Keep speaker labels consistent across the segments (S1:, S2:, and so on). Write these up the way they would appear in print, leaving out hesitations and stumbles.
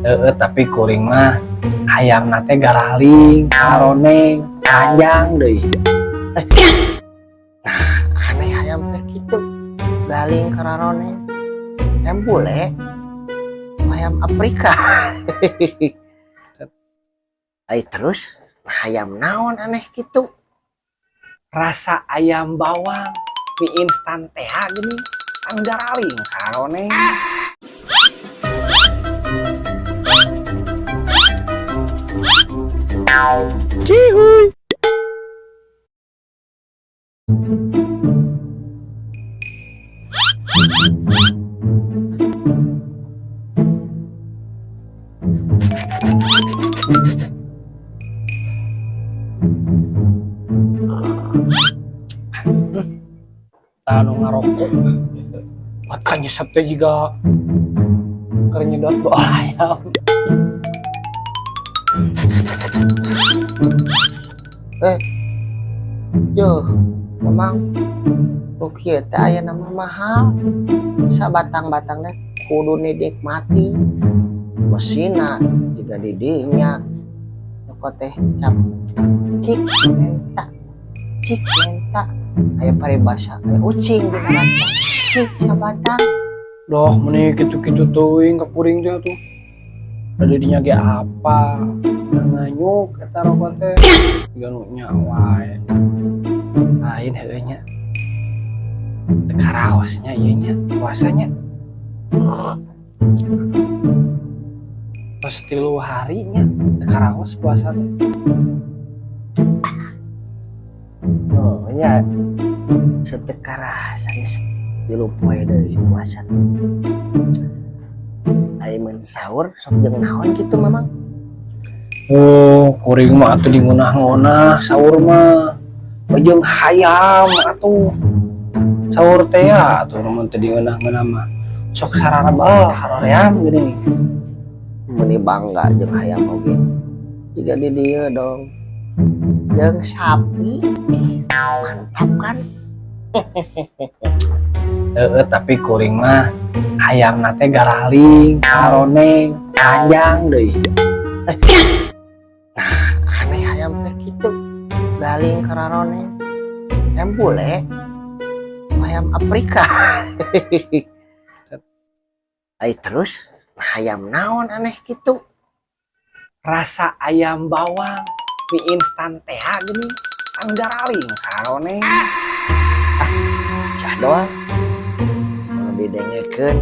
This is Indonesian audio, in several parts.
S1: Tapi kuring mah ayam nate garaling, karoneng, panjang deh.
S2: Nah, aneh ayam teh gitu. Galing kararone. Bule. Ayam Afrika. Terus ayam naon aneh gitu.
S1: Rasa ayam bawang, mie instan teh gini, kan garaling, karoneng. Cihuy. Anu ngarokok makanya sabtu juga kerenyedot doa ayam.
S2: Yo, memang kieu teh aya nama mahal. Sabatang-batang teh kudu dinikmati. Mesina juga di dinya. Kok teh cap cik menta aya paribasa aya ucing di neraka. Cik sabatang.
S1: Doh meni kitu-kitu teuing ka kuring teh tuh. Ada dinya ge apa? Nganyuk eta rokok teh. Ganu nyawa. Lain heueuh nya. Teu karaosnya ieu nya puasanya. Pas 3 harinya teu karaos puasa teh.
S2: Oh nya setekara sanes 3 poe deui puasa. Ai mun sahur sok jeung naon kitu memang.
S1: Oh, kuring mah atuh di ngeunah-ngeunah sahur mah. Jeung hayam atuh. Sahur teh ya atuh mun teu di ngeunah-ngeunah mah. Sok sararab haroream geuning.
S2: Meni bangga jeung hayam oge. Jiga di dieu dong. Jeung sapi. Mantap kan?
S1: Tapi kuring mah ayam nate garaling, karoneng, panjang deh.
S2: Nah, aneh ayam teh gitu. Galing kararone. Bule. Ayam Afrika. Terus ayam naon aneh gitu.
S1: Rasa ayam bawang, mie instan teh gini, kan garaling, karoneng.
S2: Cah doang. Kalau didengekeun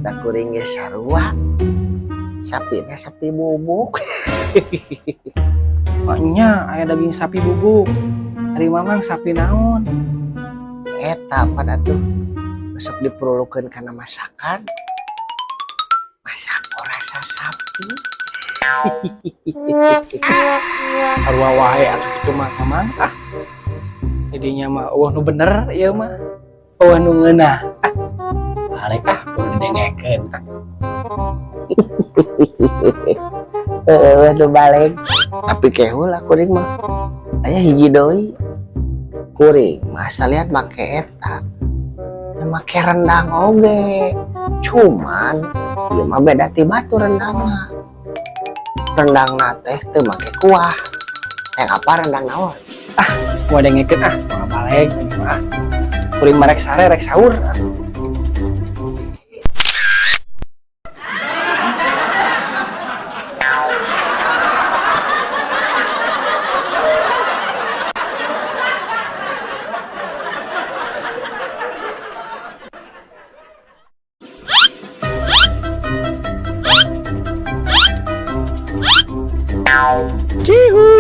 S2: da kuring ge sarua. Sapina sapi bubuk.
S1: Maknya aya daging sapi bubuk. Ari mamang sapi naon?
S2: Eta pada tuh besok diperlukan karena masakan. Masak rasa sapi.
S1: Arwah wae atuh kitu mah mamang. Jadinya mah eueuh nu bener ieu mah. Eueuh nu ngeunah. Balik kudu didengekeun.
S2: Udah balik. Tapi kehulah kuring mah. Aya hiji deui. Kuring masa lihat make eta. Make rendang oge. Cuman ieu mah beda ti batu rendangna. Rendangna teh teu make kuah. Yang apa rendang naon?
S1: Gua dengekeun gua balik mah. Kuring mah rek sare rek sahur. Cihuy.